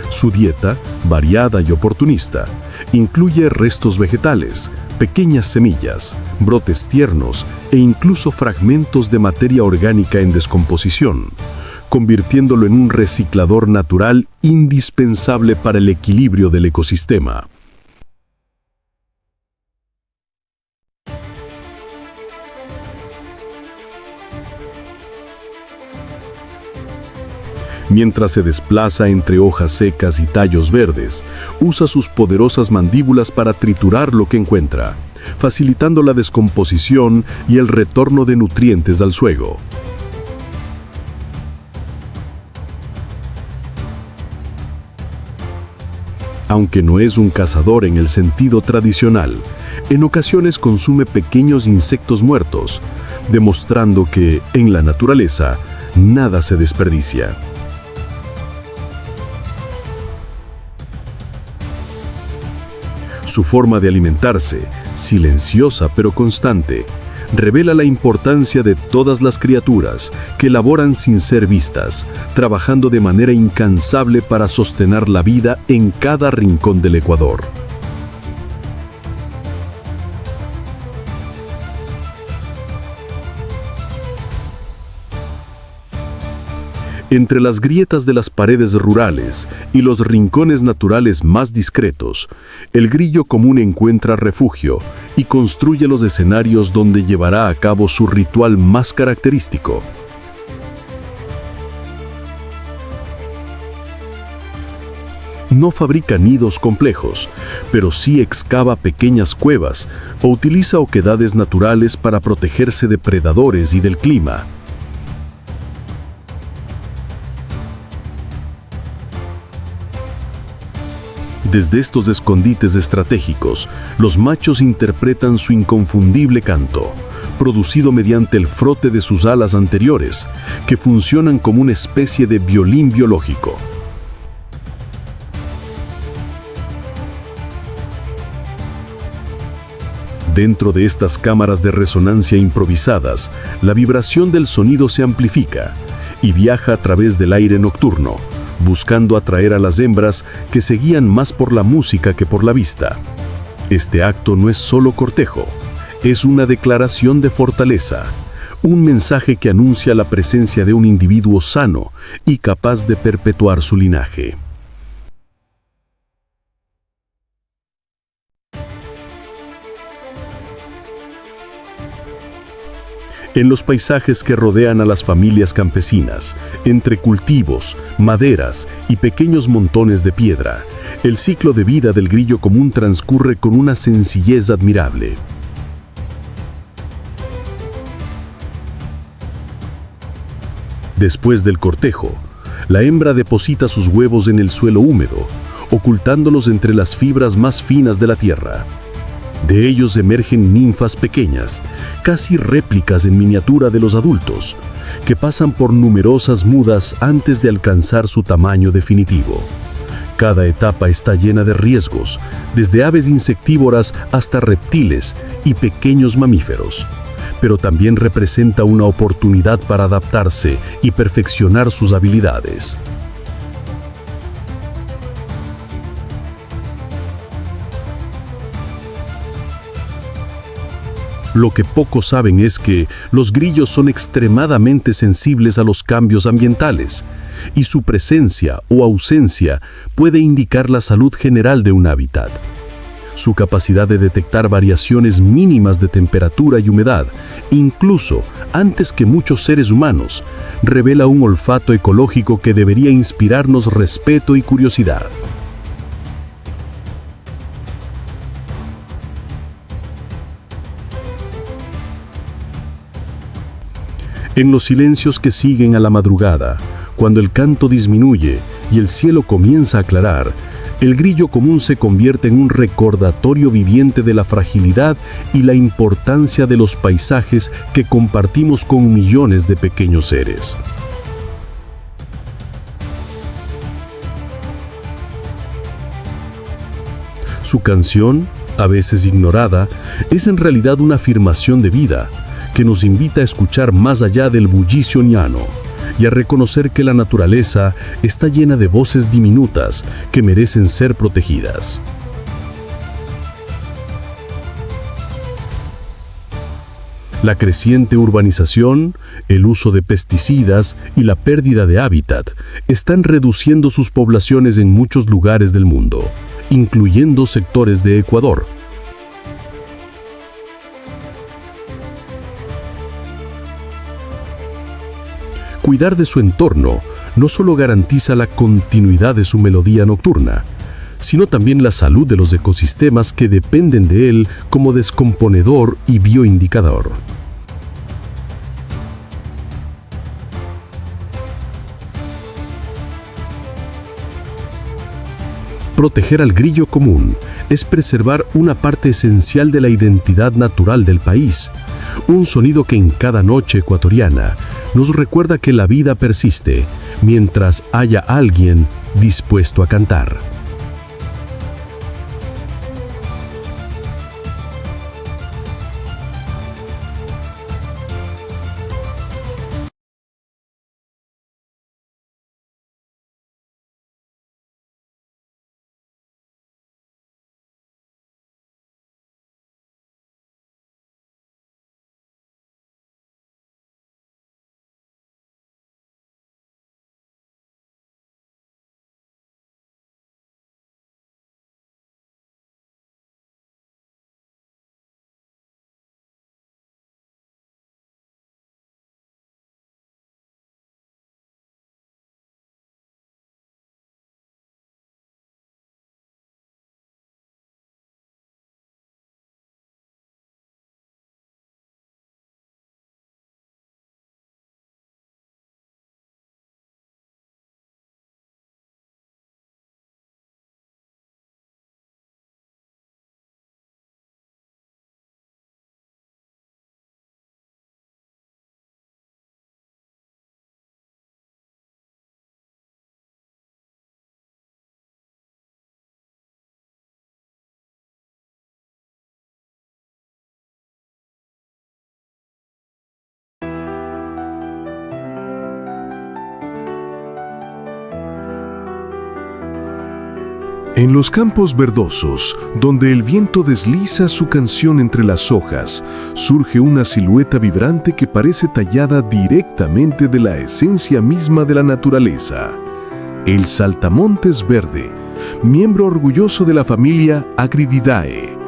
Speaker 2: Su dieta, variada y oportunista, incluye restos vegetales,
Speaker 1: pequeñas semillas, brotes tiernos e incluso fragmentos de materia orgánica en descomposición, convirtiéndolo en un reciclador natural indispensable para el equilibrio del ecosistema. Mientras se desplaza entre hojas secas y tallos verdes, usa sus poderosas mandíbulas para triturar lo que encuentra, facilitando la descomposición y el retorno de nutrientes al suelo. Aunque no es un cazador en el sentido tradicional, en ocasiones consume pequeños insectos muertos, demostrando que, en la naturaleza, nada se desperdicia. Su forma de alimentarse, silenciosa pero constante, revela la importancia de todas las criaturas que laboran sin ser vistas, trabajando de manera incansable para sostener la vida en cada rincón del Ecuador. Entre las grietas de las paredes rurales y los rincones naturales más discretos, el grillo común encuentra refugio y construye los escenarios donde llevará a cabo su ritual más característico. No fabrica nidos complejos, pero sí excava pequeñas cuevas o utiliza oquedades naturales para protegerse de predadores y del clima. Desde estos escondites estratégicos, los machos interpretan su inconfundible canto, producido mediante el frote de sus alas anteriores, que funcionan como una especie de violín biológico. Dentro de estas cámaras de resonancia improvisadas, la vibración del sonido se amplifica y viaja a través del aire nocturno, buscando atraer a las hembras que se guían más por la música que por la vista. Este acto no es solo cortejo, es una declaración de fortaleza, un mensaje que anuncia la presencia de un individuo sano y capaz de perpetuar su linaje. En los paisajes que rodean a las familias campesinas, entre cultivos, maderas y pequeños montones de piedra, el ciclo de vida del grillo común transcurre con una sencillez admirable. Después del cortejo, la hembra deposita sus huevos en el suelo húmedo, ocultándolos entre las fibras más finas de la tierra. De ellos emergen ninfas pequeñas, casi réplicas en miniatura de los adultos, que pasan por numerosas mudas antes de alcanzar su tamaño definitivo. Cada etapa está llena de riesgos, desde aves insectívoras hasta reptiles y pequeños mamíferos, pero también representa una oportunidad para adaptarse y perfeccionar sus habilidades. Lo que pocos saben es que los grillos son extremadamente sensibles a los cambios ambientales, y su presencia o ausencia puede indicar la salud general de un hábitat. Su capacidad de detectar variaciones mínimas de temperatura y humedad, incluso antes que muchos seres humanos, revela un olfato ecológico que debería inspirarnos respeto y curiosidad. En los silencios que siguen a la madrugada, cuando el canto disminuye y el cielo comienza a aclarar, el grillo común se convierte en un recordatorio viviente de la fragilidad y la importancia de los paisajes que compartimos con millones de pequeños seres. Su canción, a veces ignorada, es en realidad una afirmación de vida, que nos invita a escuchar más allá del bullicio llano y a reconocer que la naturaleza está llena de voces diminutas que merecen ser protegidas. La creciente urbanización, el uso de pesticidas y la pérdida de hábitat están reduciendo sus poblaciones en muchos lugares del mundo, incluyendo sectores de Ecuador. Cuidar de su entorno no solo garantiza la continuidad de su melodía nocturna, sino también la salud de los ecosistemas que dependen de él como descomponedor y bioindicador. Proteger al grillo común es preservar una parte esencial de la identidad natural del país, un sonido que en cada noche ecuatoriana nos recuerda que la vida persiste mientras haya alguien dispuesto a cantar.
Speaker 2: En los campos verdosos, donde el viento desliza su canción entre las hojas, surge una silueta vibrante que parece tallada directamente de la esencia misma de la naturaleza. El saltamontes verde, miembro orgulloso de la familia Agrididae.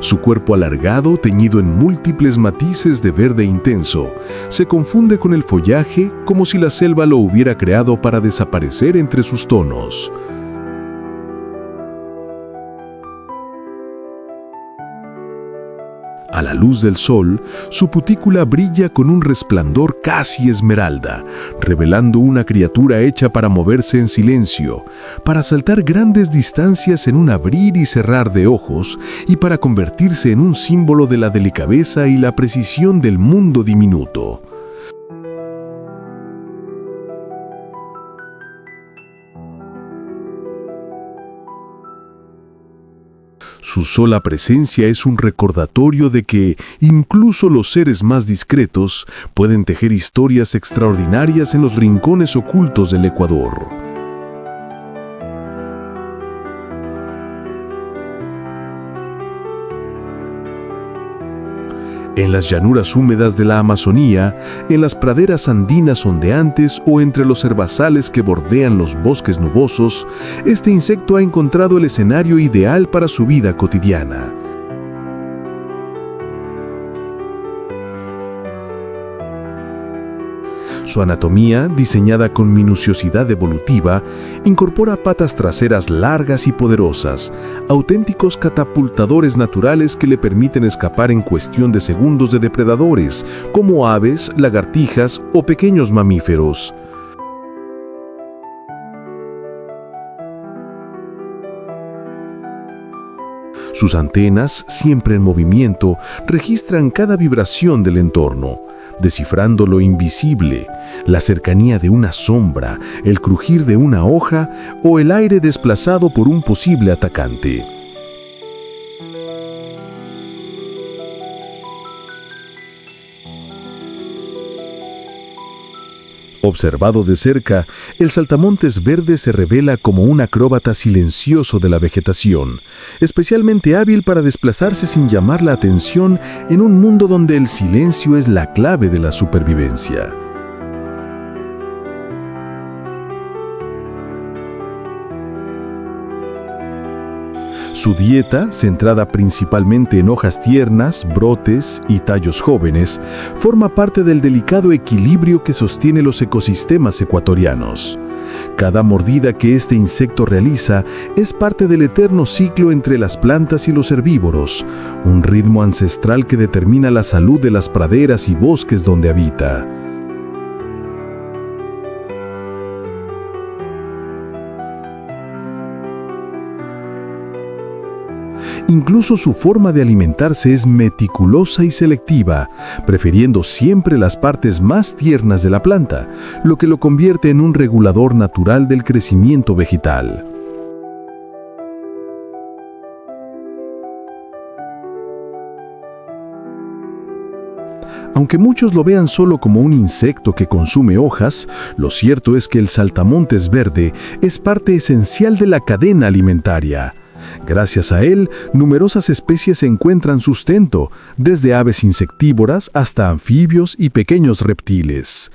Speaker 2: Su cuerpo alargado, teñido en múltiples matices de verde intenso, se confunde con el follaje como si la selva lo hubiera creado para desaparecer entre sus tonos. A la luz del sol, su cutícula brilla con un resplandor casi esmeralda, revelando una criatura hecha para moverse en silencio, para saltar grandes distancias en un abrir y cerrar de ojos y para convertirse en un símbolo de la delicadeza y la precisión del mundo diminuto. Su sola presencia es un recordatorio de que incluso los seres más discretos pueden tejer historias extraordinarias en los rincones ocultos del Ecuador. En las llanuras húmedas de la Amazonía, en las praderas andinas ondeantes o entre los herbazales que bordean los bosques nubosos, este insecto ha encontrado el escenario ideal para su vida cotidiana. Su anatomía, diseñada con minuciosidad evolutiva, incorpora patas traseras largas y poderosas, auténticos catapultadores naturales que le permiten escapar en cuestión de segundos de depredadores, como aves, lagartijas o pequeños mamíferos. Sus antenas, siempre en movimiento, registran cada vibración del entorno, descifrando lo invisible, la cercanía de una sombra, el crujir de una hoja o el aire desplazado por un posible atacante.
Speaker 1: Observado de cerca, el saltamontes verde se revela como un acróbata silencioso de la vegetación, especialmente hábil para desplazarse sin llamar la atención en un mundo donde el silencio es la clave de la supervivencia. Su dieta, centrada principalmente en hojas tiernas, brotes y tallos jóvenes, forma parte del delicado equilibrio que sostiene los ecosistemas ecuatorianos. Cada mordida que este insecto realiza es parte del eterno ciclo entre las plantas y los herbívoros, un ritmo ancestral que determina la salud de las praderas y bosques donde habita. Incluso su forma de alimentarse es meticulosa y selectiva, prefiriendo siempre las partes más tiernas de la planta, lo que lo convierte en un regulador natural del crecimiento vegetal. Aunque muchos lo vean solo como un insecto que consume hojas, lo cierto es que el saltamontes verde es parte esencial de la cadena alimentaria. Gracias a él, numerosas especies encuentran sustento, desde aves insectívoras hasta anfibios y pequeños reptiles.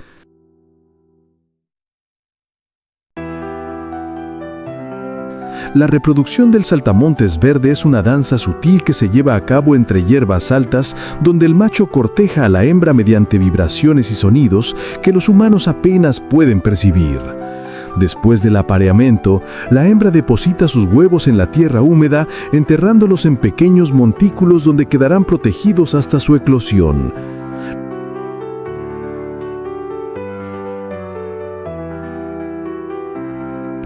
Speaker 1: La reproducción del saltamontes verde es una danza sutil que se lleva a cabo entre hierbas altas, donde el macho corteja a la hembra mediante vibraciones y sonidos que los humanos apenas pueden percibir. Después del apareamiento, la hembra deposita sus huevos en la tierra húmeda, enterrándolos en pequeños montículos donde quedarán protegidos hasta su eclosión.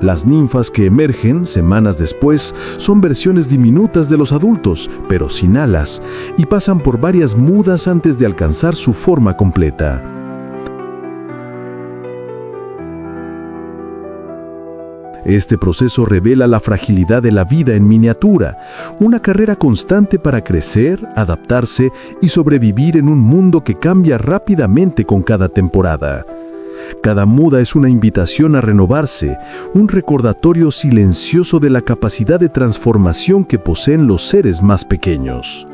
Speaker 1: Las ninfas que emergen semanas después son versiones diminutas de los adultos, pero sin alas, y pasan por varias mudas antes de alcanzar su forma completa. Este proceso revela la fragilidad de la vida en miniatura, una carrera constante para crecer, adaptarse y sobrevivir en un mundo que cambia rápidamente con cada temporada. Cada muda es una invitación a renovarse, un recordatorio silencioso de la capacidad de transformación que poseen los seres más pequeños.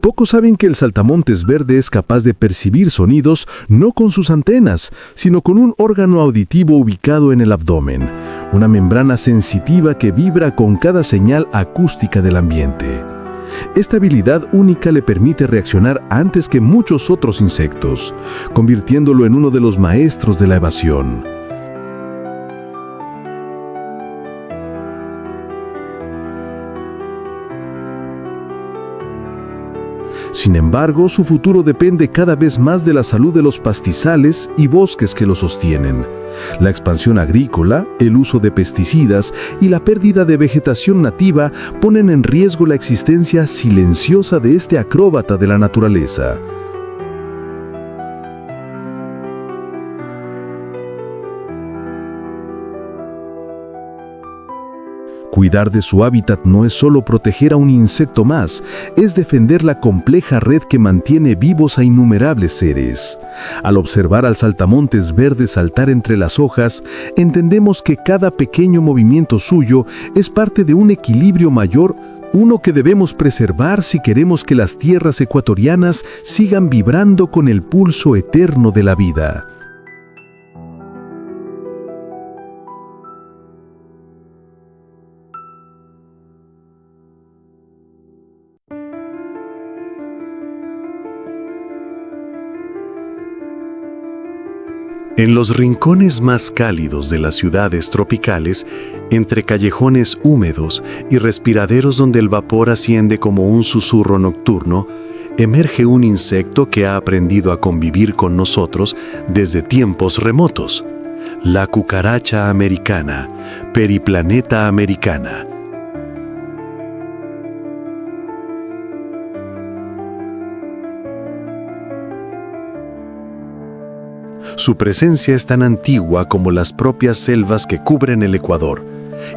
Speaker 1: Pocos saben que el saltamontes verde es capaz de percibir sonidos no con sus antenas, sino con un órgano auditivo ubicado en el abdomen, una membrana sensitiva que vibra con cada señal acústica del ambiente. Esta habilidad única le permite reaccionar antes que muchos otros insectos, convirtiéndolo en uno de los maestros de la evasión. Sin embargo, su futuro depende cada vez más de la salud de los pastizales y bosques que lo sostienen. La expansión agrícola, el uso de pesticidas y la pérdida de vegetación nativa ponen en riesgo la existencia silenciosa de este acróbata de la naturaleza. Cuidar de su hábitat no es solo proteger a un insecto más, es defender la compleja red que mantiene vivos a innumerables seres. Al observar al saltamontes verde saltar entre las hojas, entendemos que cada pequeño movimiento suyo es parte de un equilibrio mayor, uno que debemos preservar si queremos que las tierras ecuatorianas sigan vibrando con el pulso eterno de la vida.
Speaker 2: En los rincones más cálidos de las ciudades tropicales, entre callejones húmedos y respiraderos donde el vapor asciende como un susurro nocturno, emerge un insecto que ha aprendido a convivir con nosotros desde tiempos remotos: la cucaracha americana, Periplaneta americana. Su presencia es tan antigua como las propias selvas que cubren el Ecuador.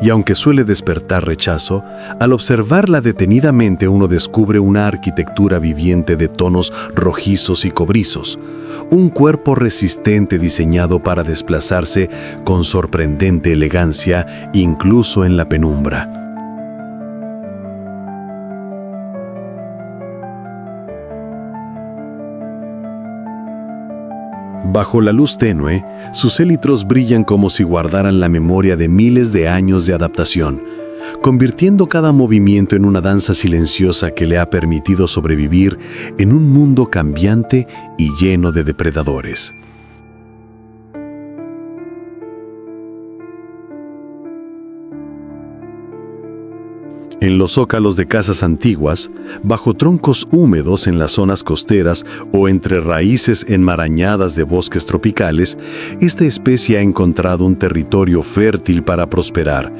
Speaker 2: y aunque suele despertar rechazo, al observarla detenidamente uno descubre una arquitectura viviente de tonos rojizos y cobrizos, un cuerpo resistente diseñado para desplazarse con sorprendente elegancia incluso en la penumbra. Bajo la luz tenue, sus élitros brillan como si guardaran la memoria de miles de años de adaptación, convirtiendo cada movimiento en una danza silenciosa que le ha permitido sobrevivir en un mundo cambiante y lleno de depredadores. En los zócalos de casas antiguas, bajo troncos húmedos en las zonas costeras o entre raíces enmarañadas de bosques tropicales, esta especie ha encontrado un territorio fértil para prosperar.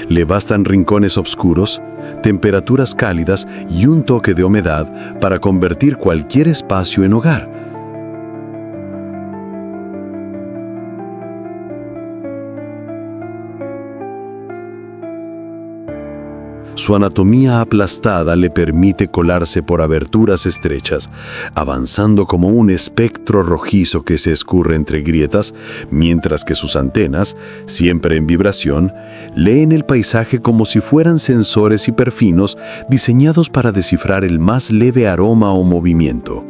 Speaker 2: Le bastan rincones oscuros, temperaturas cálidas y un toque de humedad para convertir cualquier espacio en hogar. Su anatomía aplastada le permite colarse por aberturas estrechas, avanzando como un espectro rojizo que se escurre entre grietas, mientras que sus antenas, siempre en vibración, leen el paisaje como si fueran sensores hiperfinos diseñados para descifrar el más leve aroma o movimiento.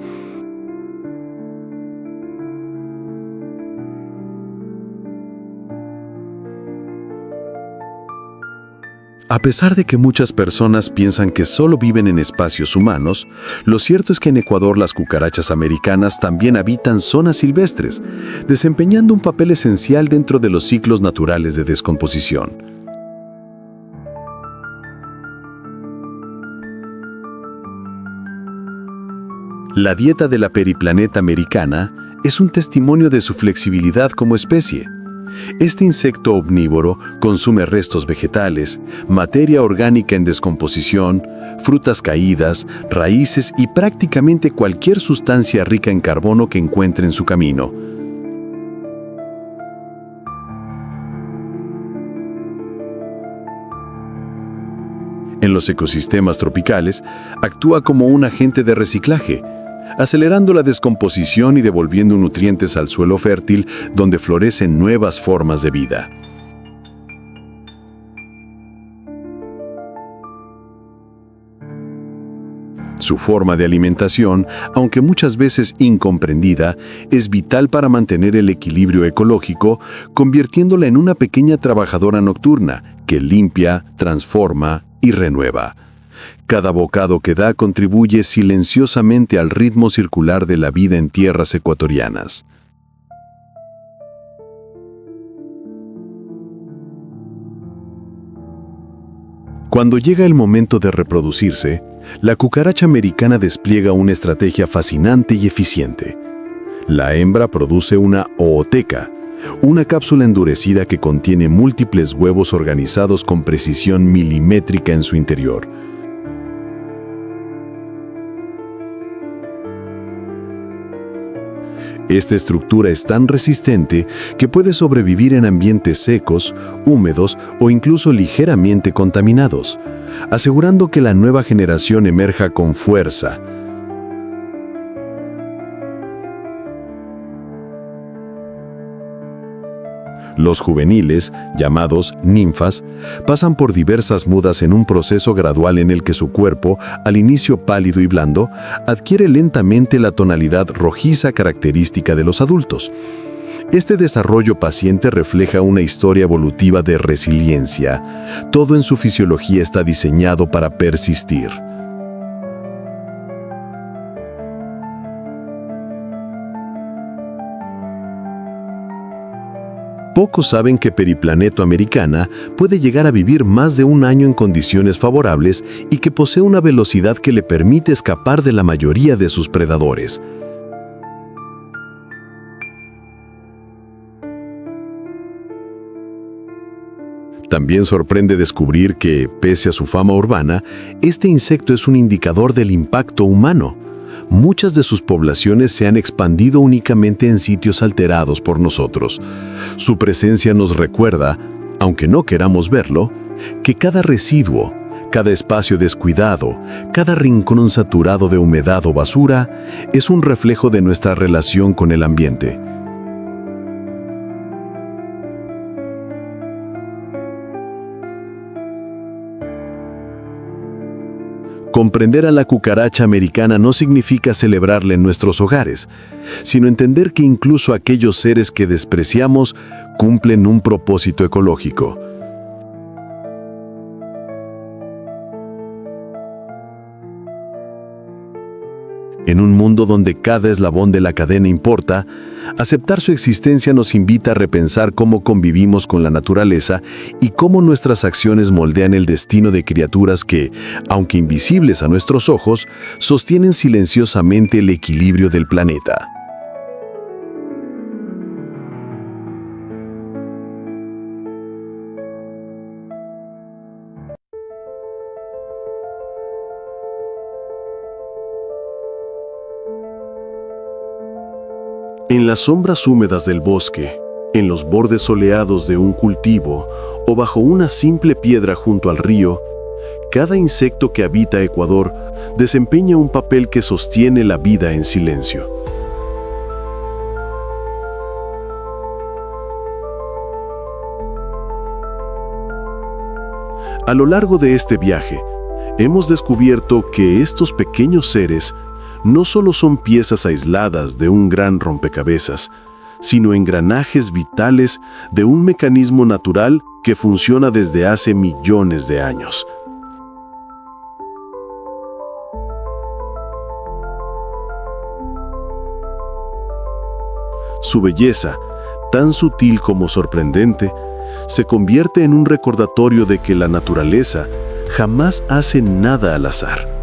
Speaker 2: A pesar de que muchas personas piensan que solo viven en espacios humanos, lo cierto es que en Ecuador las cucarachas americanas también habitan zonas silvestres, desempeñando un papel esencial dentro de los ciclos naturales de descomposición. La dieta de la periplaneta americana es un testimonio de su flexibilidad como especie. Este insecto omnívoro consume restos vegetales, materia orgánica en descomposición, frutas caídas, raíces y prácticamente cualquier sustancia rica en carbono que encuentre en su camino. En los ecosistemas tropicales, actúa como un agente de reciclaje, acelerando la descomposición y devolviendo nutrientes al suelo fértil donde florecen nuevas formas de vida. Su forma de alimentación, aunque muchas veces incomprendida, es vital para mantener el equilibrio ecológico, convirtiéndola en una pequeña trabajadora nocturna que limpia, transforma y renueva. Cada bocado que da contribuye silenciosamente al ritmo circular de la vida en tierras ecuatorianas. Cuando llega el momento de reproducirse, la cucaracha americana despliega una estrategia fascinante y eficiente. La hembra produce una ooteca, una cápsula endurecida que contiene múltiples huevos organizados con precisión milimétrica en su interior. Esta estructura es tan resistente que puede sobrevivir en ambientes secos, húmedos o incluso ligeramente contaminados, asegurando que la nueva generación emerja con fuerza. Los juveniles, llamados ninfas, pasan por diversas mudas en un proceso gradual en el que su cuerpo, al inicio pálido y blando, adquiere lentamente la tonalidad rojiza característica de los adultos. Este desarrollo paciente refleja una historia evolutiva de resiliencia. Todo en su fisiología está diseñado para persistir. Pocos saben que Periplaneta americana puede llegar a vivir más de un año en condiciones favorables y que posee una velocidad que le permite escapar de la mayoría de sus predadores. También sorprende descubrir que, pese a su fama urbana, este insecto es un indicador del impacto humano. Muchas de sus poblaciones se han expandido únicamente en sitios alterados por nosotros. Su presencia nos recuerda,
Speaker 1: aunque no queramos verlo, que cada residuo, cada espacio descuidado, cada rincón saturado de humedad o basura es un reflejo de nuestra relación con el ambiente. Comprender a la cucaracha americana no significa celebrarla en nuestros hogares, sino entender que incluso aquellos seres que despreciamos cumplen un propósito ecológico. En un mundo donde cada eslabón de la cadena importa, aceptar su existencia nos invita a repensar cómo convivimos con la naturaleza y cómo nuestras acciones moldean el destino de criaturas que, aunque invisibles a nuestros ojos, sostienen silenciosamente el equilibrio del planeta.
Speaker 2: En las sombras húmedas del bosque, en los bordes soleados de un cultivo o bajo una simple piedra junto al río, cada insecto que habita Ecuador desempeña un papel que sostiene la vida en silencio. A lo largo de este viaje, hemos descubierto que estos pequeños seres no solo son piezas aisladas de un gran rompecabezas, sino engranajes vitales de un mecanismo natural que funciona desde hace millones de años. Su belleza, tan sutil como sorprendente, se convierte en un recordatorio de que la naturaleza jamás hace nada al azar.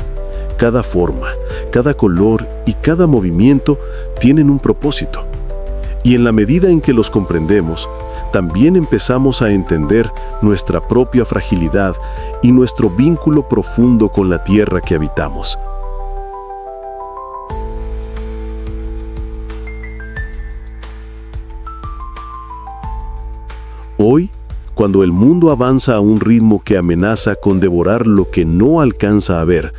Speaker 2: Cada forma, cada color y cada movimiento tienen un propósito. Y en la medida en que los comprendemos, también empezamos a entender nuestra propia fragilidad y nuestro vínculo profundo con la tierra que habitamos. Hoy, cuando el mundo avanza a un ritmo que amenaza con devorar lo que no alcanza a ver,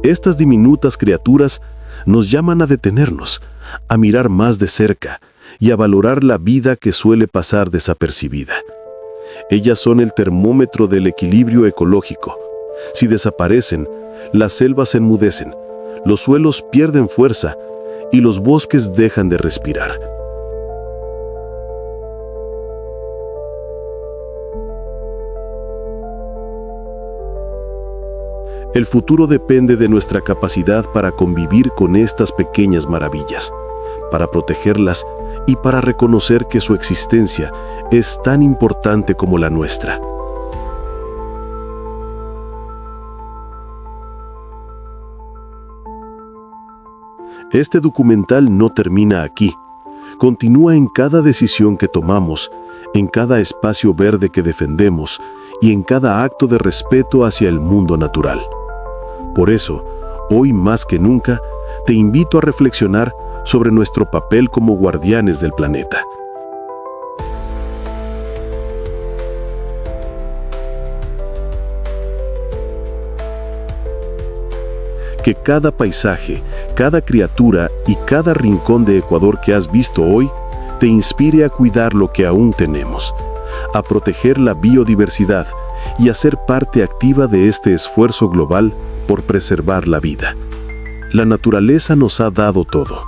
Speaker 2: estas diminutas criaturas nos llaman a detenernos, a mirar más de cerca y a valorar la vida que suele pasar desapercibida. Ellas son el termómetro del equilibrio ecológico. Si desaparecen, las selvas enmudecen, los suelos pierden fuerza y los bosques dejan de respirar. El futuro depende de nuestra capacidad para convivir con estas pequeñas maravillas, para protegerlas y para reconocer que su existencia es tan importante como la nuestra. Este documental no termina aquí. Continúa en cada decisión que tomamos, en cada espacio verde que defendemos y en cada acto de respeto hacia el mundo natural. Por eso, hoy más que nunca, te invito a reflexionar sobre nuestro papel como guardianes del planeta. Que cada paisaje, cada criatura y cada rincón de Ecuador que has visto hoy te inspire a cuidar lo que aún tenemos, a proteger la biodiversidad y a ser parte activa de este esfuerzo global por preservar la vida. La naturaleza nos ha dado todo.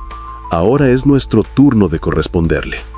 Speaker 2: Ahora es nuestro turno de corresponderle.